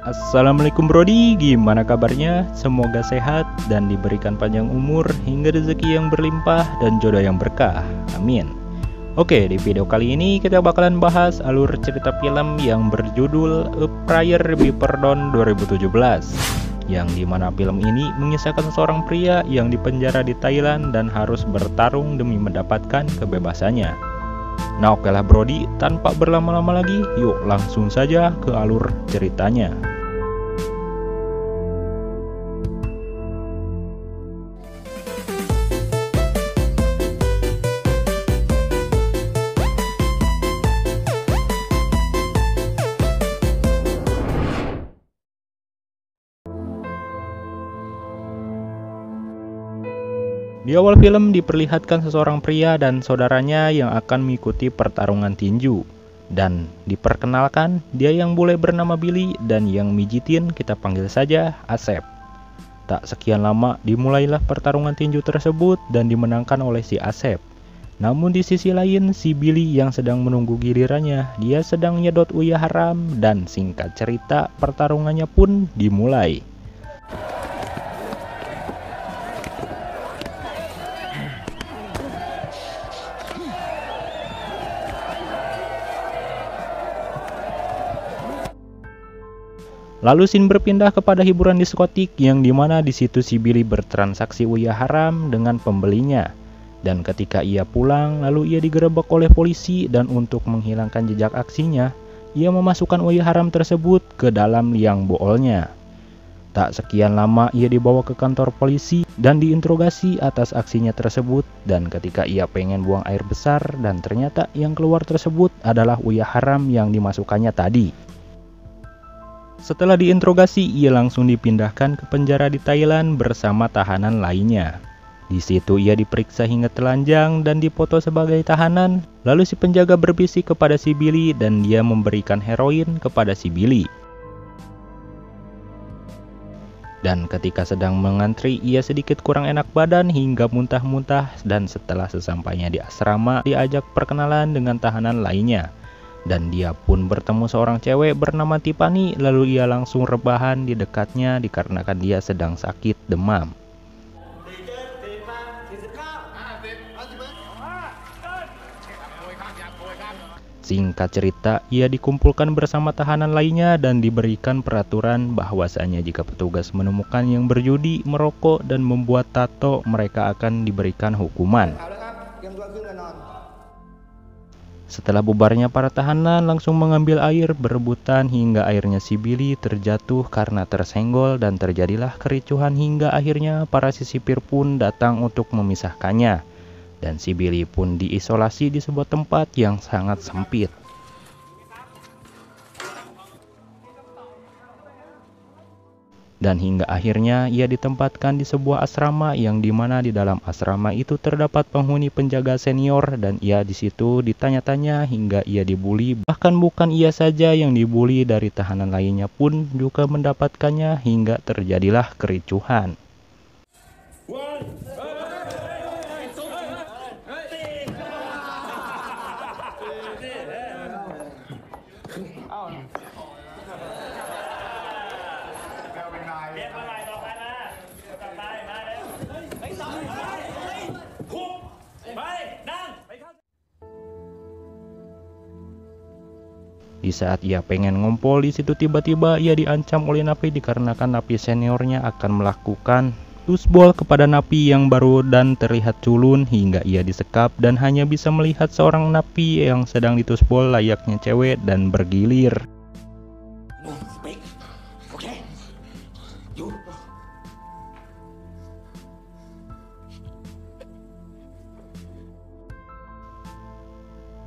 Assalamualaikum Brodi, gimana kabarnya? Semoga sehat dan diberikan panjang umur hingga rezeki yang berlimpah dan jodoh yang berkah, amin. Oke, di video kali ini kita bakalan bahas alur cerita film yang berjudul A Prayer Before Dawn 2017, yang dimana film ini mengisahkan seorang pria yang dipenjara di Thailand dan harus bertarung demi mendapatkan kebebasannya. Nah oke lah Brodi, tanpa berlama-lama lagi, yuk langsung saja ke alur ceritanya. Di awal film diperlihatkan seorang pria dan saudaranya yang akan mengikuti pertarungan tinju. Dan diperkenalkan dia yang bule bernama Billy dan yang mijitin kita panggil saja Asep. Tak sekian lama dimulailah pertarungan tinju tersebut dan dimenangkan oleh si Asep. Namun di sisi lain si Billy yang sedang menunggu gilirannya, dia sedang nyedot uyah haram dan singkat cerita pertarungannya pun dimulai. Lalu scene berpindah kepada hiburan diskotik yang dimana di situ si Billy bertransaksi uyah haram dengan pembelinya. Dan ketika ia pulang, lalu ia digerebek oleh polisi dan untuk menghilangkan jejak aksinya, ia memasukkan uyah haram tersebut ke dalam liang boolnya. Tak sekian lama ia dibawa ke kantor polisi dan diinterogasi atas aksinya tersebut. Dan ketika ia pengen buang air besar dan ternyata yang keluar tersebut adalah uyah haram yang dimasukkannya tadi. Setelah diinterogasi, ia langsung dipindahkan ke penjara di Thailand bersama tahanan lainnya. Di situ ia diperiksa hingga telanjang dan dipoto sebagai tahanan. Lalu si penjaga berbisik kepada si Billy dan dia memberikan heroin kepada si Billy. Dan ketika sedang mengantri, ia sedikit kurang enak badan hingga muntah-muntah dan setelah sesampainya di asrama diajak perkenalan dengan tahanan lainnya. Dan dia pun bertemu seorang cewek bernama Tiffany, lalu ia langsung rebahan di dekatnya dikarenakan dia sedang sakit demam. Singkat cerita, ia dikumpulkan bersama tahanan lainnya dan diberikan peraturan bahwasanya jika petugas menemukan yang berjudi, merokok, dan membuat tato, mereka akan diberikan hukuman. Setelah bubarnya para tahanan langsung mengambil air berebutan hingga airnya si Billy terjatuh karena tersenggol dan terjadilah kericuhan hingga akhirnya para sipir pun datang untuk memisahkannya. Dan si Billy pun diisolasi di sebuah tempat yang sangat sempit. Dan hingga akhirnya ia ditempatkan di sebuah asrama yang dimana di dalam asrama itu terdapat penghuni penjaga senior dan ia di situ ditanya-tanya hingga ia dibully. Bahkan bukan ia saja yang dibully, dari tahanan lainnya pun juga mendapatkannya hingga terjadilah kericuhan. Di saat ia pengen ngompol di situ tiba-tiba ia diancam oleh napi dikarenakan napi seniornya akan melakukan tusbol kepada napi yang baru dan terlihat culun hingga ia disekap dan hanya bisa melihat seorang napi yang sedang ditusbol layaknya cewek dan bergilir.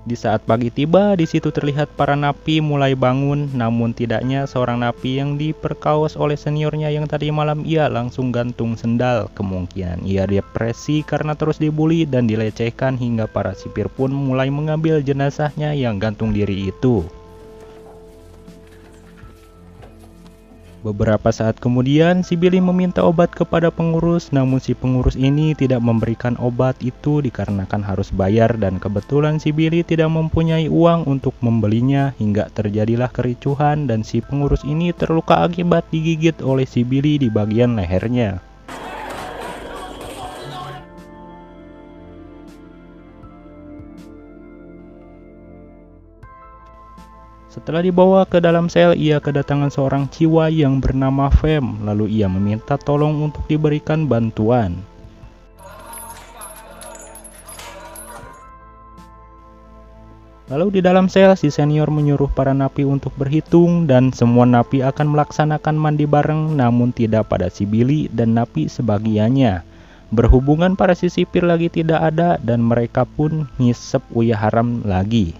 Di saat pagi tiba, di situ terlihat para napi mulai bangun, namun tidaknya seorang napi yang diperkaos oleh seniornya yang tadi malam ia langsung gantung sendal. Kemungkinan ia depresi karena terus dibully dan dilecehkan hingga para sipir pun mulai mengambil jenazahnya yang gantung diri itu. Beberapa saat kemudian, si Billy meminta obat kepada pengurus, namun si pengurus ini tidak memberikan obat itu dikarenakan harus bayar dan kebetulan si Billy tidak mempunyai uang untuk membelinya hingga terjadilah kericuhan dan si pengurus ini terluka akibat digigit oleh si Billy di bagian lehernya. Setelah dibawa ke dalam sel, ia kedatangan seorang ciwa yang bernama Fem, lalu ia meminta tolong untuk diberikan bantuan. Lalu di dalam sel, si senior menyuruh para napi untuk berhitung dan semua napi akan melaksanakan mandi bareng, namun tidak pada si Billy dan napi sebagiannya. Berhubungan para si sipir lagi tidak ada dan mereka pun ngisep uyah haram lagi.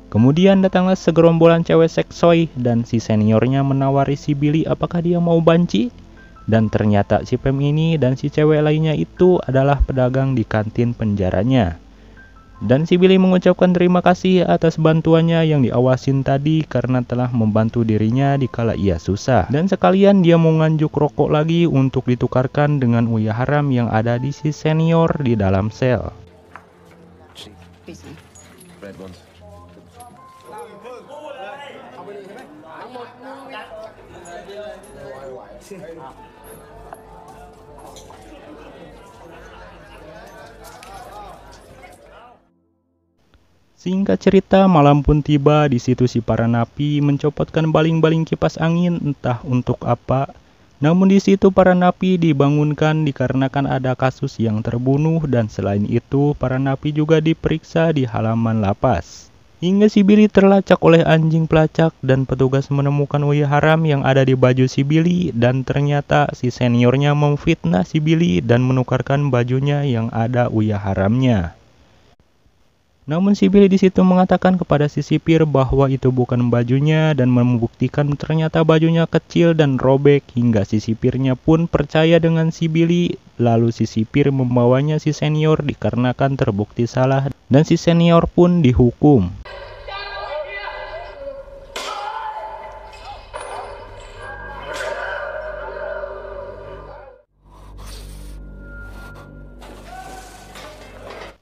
Kemudian datanglah segerombolan cewek seksoi dan si seniornya menawari si Billy apakah dia mau banci. Dan ternyata si Pem ini dan si cewek lainnya itu adalah pedagang di kantin penjaranya. Dan si Billy mengucapkan terima kasih atas bantuannya yang diawasin tadi karena telah membantu dirinya dikala ia susah. Dan sekalian dia mau nganjuk rokok lagi untuk ditukarkan dengan uyah haram yang ada di si senior di dalam sel. Singkat cerita, malam pun tiba. Di situ si para napi mencopotkan baling-baling kipas angin entah untuk apa. Namun di situ para napi dibangunkan dikarenakan ada kasus yang terbunuh dan selain itu para napi juga diperiksa di halaman lapas. Hingga si Billy terlacak oleh anjing pelacak dan petugas menemukan uyah haram yang ada di baju si Billy dan ternyata si seniornya memfitnah si Billy dan menukarkan bajunya yang ada uyah haramnya. Namun si Billy di situ mengatakan kepada si sipir bahwa itu bukan bajunya dan membuktikan ternyata bajunya kecil dan robek hingga si sipirnya pun percaya dengan si Billy. Lalu si sipir membawanya si senior dikarenakan terbukti salah dan si senior pun dihukum.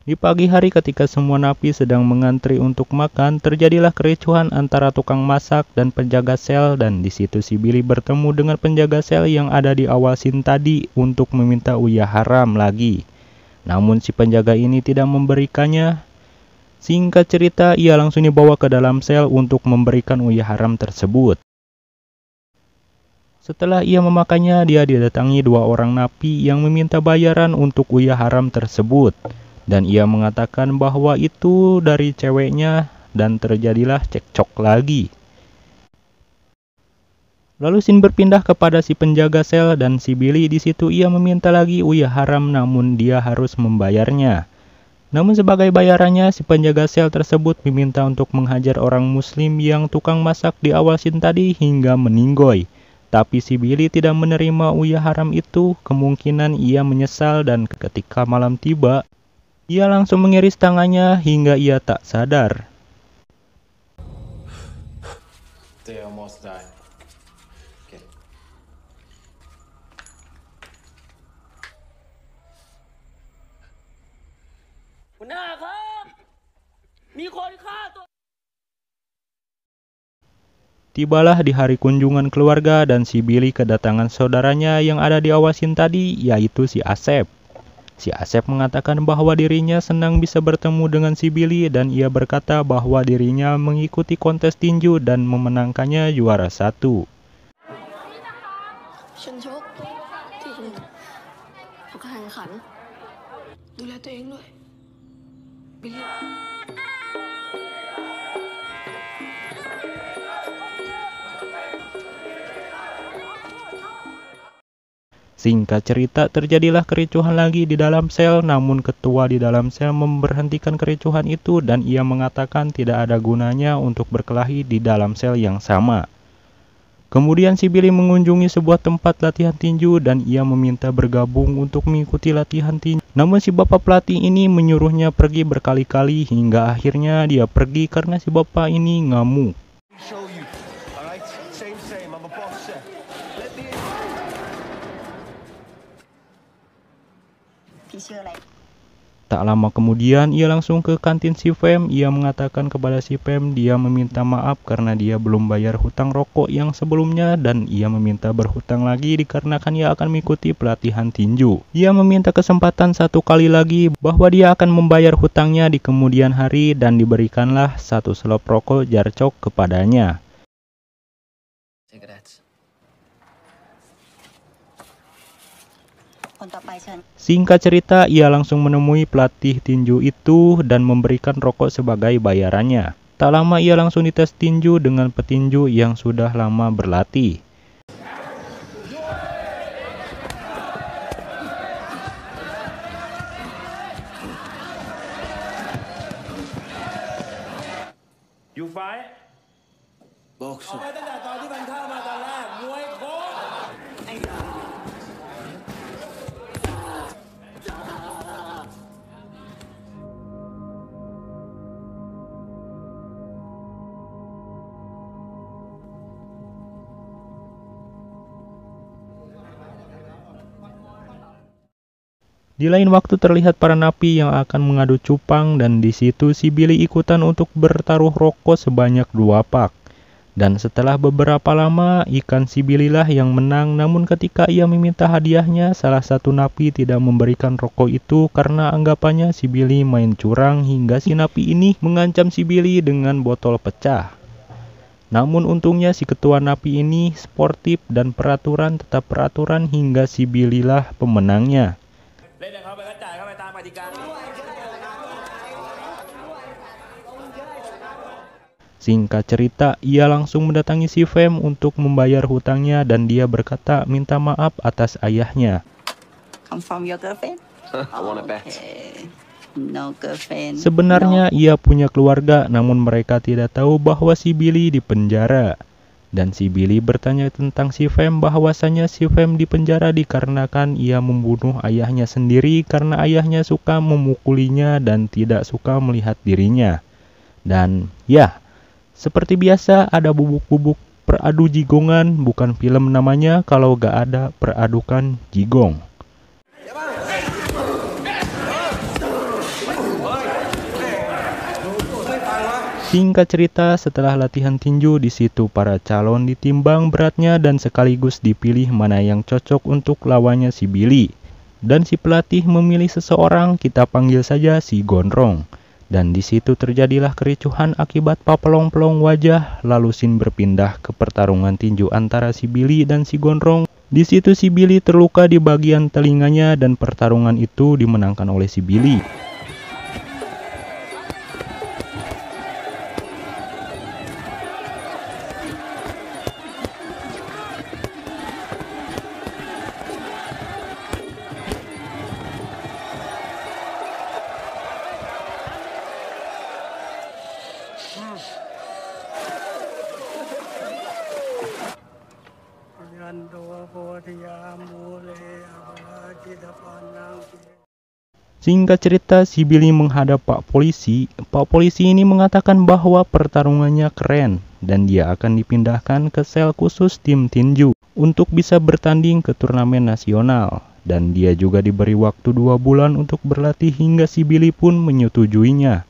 Di pagi hari ketika semua napi sedang mengantri untuk makan, terjadilah kericuhan antara tukang masak dan penjaga sel dan di situ si Billy bertemu dengan penjaga sel yang ada di awasin tadi untuk meminta uyah haram lagi. Namun si penjaga ini tidak memberikannya. Singkat cerita, ia langsung dibawa ke dalam sel untuk memberikan uyah haram tersebut. Setelah ia memakannya, dia didatangi dua orang napi yang meminta bayaran untuk uyah haram tersebut. Dan ia mengatakan bahwa itu dari ceweknya dan terjadilah cekcok lagi. Lalu scene berpindah kepada si penjaga sel dan si Billy. Di situ ia meminta lagi uyah haram namun dia harus membayarnya. Namun sebagai bayarannya si penjaga sel tersebut meminta untuk menghajar orang muslim yang tukang masak di awasin tadi hingga meninggoy. Tapi si Billy tidak menerima uyah haram itu, kemungkinan ia menyesal dan ketika malam tiba, ia langsung mengiris tangannya hingga ia tak sadar. Tibalah di hari kunjungan keluarga dan si Billy kedatangan saudaranya yang ada di awasin tadi, yaitu si Asep. Si Asep mengatakan bahwa dirinya senang bisa bertemu dengan si Billy dan ia berkata bahwa dirinya mengikuti kontes tinju dan memenangkannya juara 1. Singkat cerita, terjadilah kericuhan lagi di dalam sel, namun ketua di dalam sel memberhentikan kericuhan itu dan ia mengatakan tidak ada gunanya untuk berkelahi di dalam sel yang sama. Kemudian si Billy mengunjungi sebuah tempat latihan tinju dan ia meminta bergabung untuk mengikuti latihan tinju. Namun si bapak pelatih ini menyuruhnya pergi berkali-kali hingga akhirnya dia pergi karena si bapak ini ngamuk. Tak lama kemudian, ia langsung ke kantin si Fem. Ia mengatakan kepada si Fem dia meminta maaf karena dia belum bayar hutang rokok yang sebelumnya dan ia meminta berhutang lagi dikarenakan ia akan mengikuti pelatihan tinju. Ia meminta kesempatan satu kali lagi bahwa dia akan membayar hutangnya di kemudian hari dan diberikanlah satu selop rokok jarcok kepadanya. Singkat cerita, ia langsung menemui pelatih tinju itu dan memberikan rokok sebagai bayarannya. Tak lama ia langsung dites tinju dengan petinju yang sudah lama berlatih. You fight? Boxing. Di lain waktu terlihat para napi yang akan mengadu cupang dan di situ si Billy ikutan untuk bertaruh rokok sebanyak 2 pak. Dan setelah beberapa lama ikan si Billy lah yang menang, namun ketika ia meminta hadiahnya salah satu napi tidak memberikan rokok itu karena anggapannya si Billy main curang hingga si napi ini mengancam si Billy dengan botol pecah. Namun untungnya si ketua napi ini sportif dan peraturan tetap peraturan hingga si Billy lah pemenangnya. Singkat cerita, ia langsung mendatangi si Fem untuk membayar hutangnya dan dia berkata minta maaf atas ayahnya. Sebenarnya ia punya keluarga, namun mereka tidak tahu bahwa si Billy di penjara. Dan si Billy bertanya tentang si Fem bahwasanya si Fem di penjara dikarenakan ia membunuh ayahnya sendiri karena ayahnya suka memukulinya dan tidak suka melihat dirinya. Dan ya, seperti biasa ada bubuk-bubuk peradu jigongan, bukan film namanya kalau gak ada peradukan jigong. Singkat cerita, setelah latihan tinju di situ para calon ditimbang beratnya dan sekaligus dipilih mana yang cocok untuk lawannya si Billy. Dan si pelatih memilih seseorang, kita panggil saja si Gondrong. Dan di situ terjadilah kericuhan akibat papelong-pelong wajah, lalu scene berpindah ke pertarungan tinju antara si Billy dan si Gondrong. Di situ si Billy terluka di bagian telinganya dan pertarungan itu dimenangkan oleh si Billy. Singkat cerita, si Billy menghadap Pak Polisi. Pak Polisi ini mengatakan bahwa pertarungannya keren dan dia akan dipindahkan ke sel khusus tim tinju untuk bisa bertanding ke turnamen nasional. Dan dia juga diberi waktu 2 bulan untuk berlatih hingga si Billy pun menyetujuinya.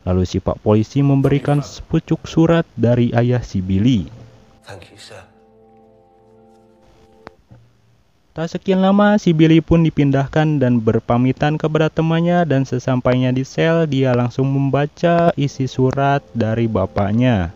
Lalu si Pak Polisi memberikan sepucuk surat dari ayah si Billy. Thank you, sir. Tak sekian lama, si Billy pun dipindahkan dan berpamitan kepada temannya dan sesampainya di sel, dia langsung membaca isi surat dari bapaknya.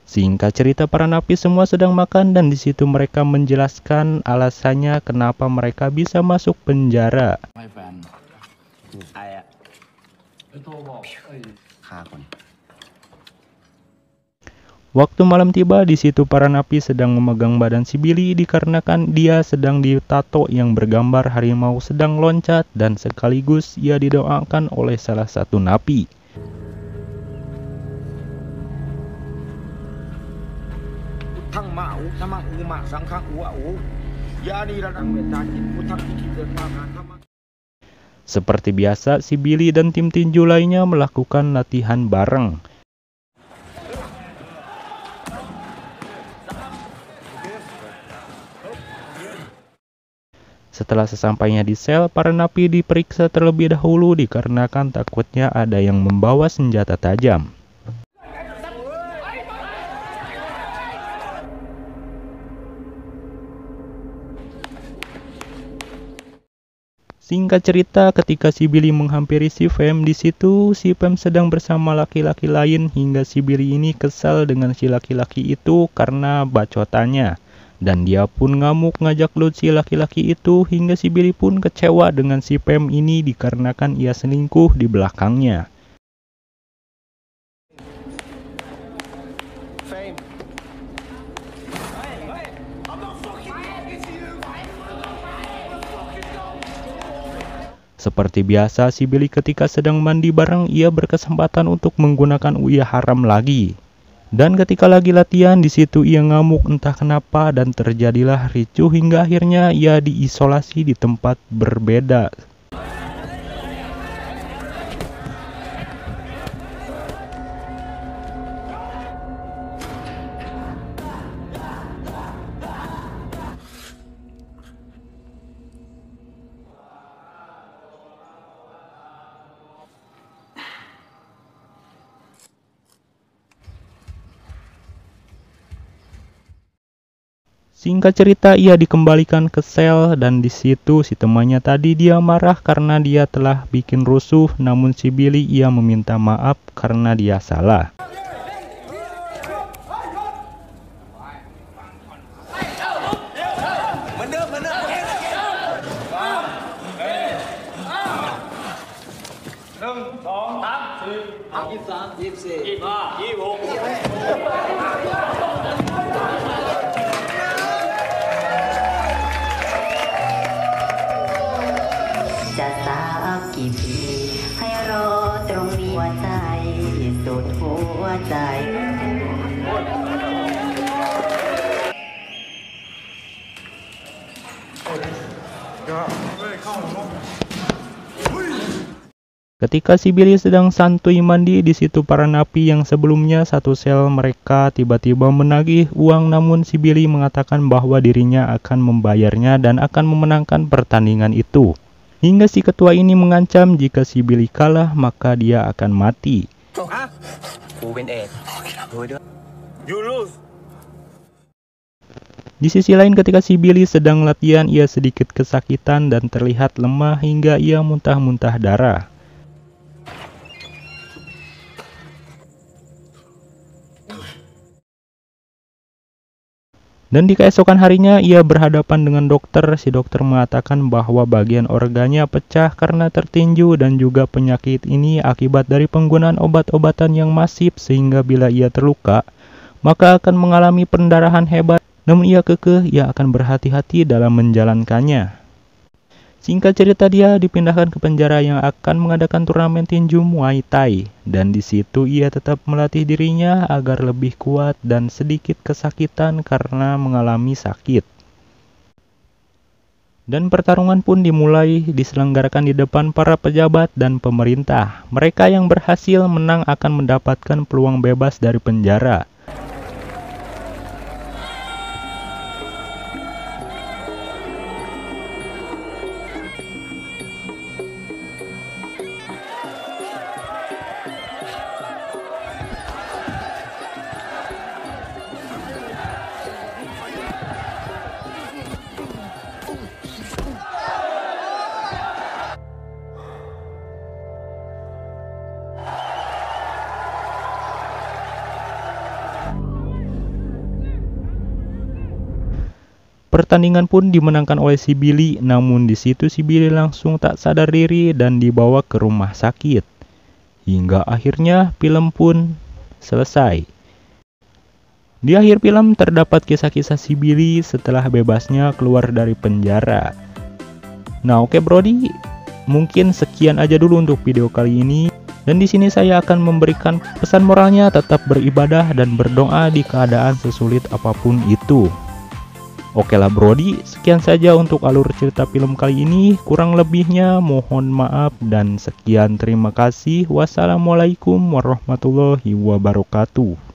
Singkat cerita, para napi semua sedang makan dan di situ mereka menjelaskan alasannya kenapa mereka bisa masuk penjara. Waktu malam tiba, di situ para napi sedang memegang badan si Billy dikarenakan dia sedang ditato yang bergambar harimau sedang loncat dan sekaligus ia didoakan oleh salah satu napi. Seperti biasa, si Billy dan tim tinju lainnya melakukan latihan bareng. Setelah sesampainya di sel, para napi diperiksa terlebih dahulu dikarenakan takutnya ada yang membawa senjata tajam. Singkat cerita, ketika si Billy menghampiri si Fem, di situ si Fem sedang bersama laki-laki lain hingga si Billy ini kesal dengan si laki-laki itu karena bacotannya. Dan dia pun ngamuk ngajak lut si laki-laki itu hingga si Billy pun kecewa dengan si Fem ini dikarenakan ia selingkuh di belakangnya. Seperti biasa, si Billy ketika sedang mandi bareng, ia berkesempatan untuk menggunakan Uyah Haram lagi. Dan ketika lagi latihan, di situ ia ngamuk entah kenapa dan terjadilah ricuh hingga akhirnya ia diisolasi di tempat berbeda. Singkat cerita, ia dikembalikan ke sel dan di situ si temannya tadi dia marah karena dia telah bikin rusuh, namun si Billy ia meminta maaf karena dia salah. Ketika si Billy sedang santuy mandi, di situ para napi yang sebelumnya satu sel mereka tiba-tiba menagih uang, namun si Billy mengatakan bahwa dirinya akan membayarnya dan akan memenangkan pertandingan itu. Hingga si ketua ini mengancam jika si Billy kalah maka dia akan mati. Di sisi lain, ketika si Billy sedang latihan, ia sedikit kesakitan dan terlihat lemah hingga ia muntah-muntah darah. Dan di keesokan harinya ia berhadapan dengan dokter. Si dokter mengatakan bahwa bagian organnya pecah karena tertinju dan juga penyakit ini akibat dari penggunaan obat-obatan yang masif sehingga bila ia terluka maka akan mengalami pendarahan hebat. Namun ia kekeh ia akan berhati-hati dalam menjalankannya. Singkat cerita, dia dipindahkan ke penjara yang akan mengadakan turnamen tinju Muay Thai, dan di situ ia tetap melatih dirinya agar lebih kuat dan sedikit kesakitan karena mengalami sakit. Dan pertarungan pun dimulai diselenggarakan di depan para pejabat dan pemerintah. Mereka yang berhasil menang akan mendapatkan peluang bebas dari penjara. Pertandingan pun dimenangkan oleh si Billy, namun di situ si Billy langsung tak sadar diri dan dibawa ke rumah sakit. Hingga akhirnya film pun selesai. Di akhir film terdapat kisah-kisah si Billy setelah bebasnya keluar dari penjara. Nah, oke Brody, mungkin sekian aja dulu untuk video kali ini. Dan di sini saya akan memberikan pesan moralnya, tetap beribadah dan berdoa di keadaan sesulit apapun itu. Oke lah Brodi, sekian saja untuk alur cerita film kali ini. Kurang lebihnya mohon maaf dan sekian terima kasih. Wassalamualaikum warahmatullahi wabarakatuh.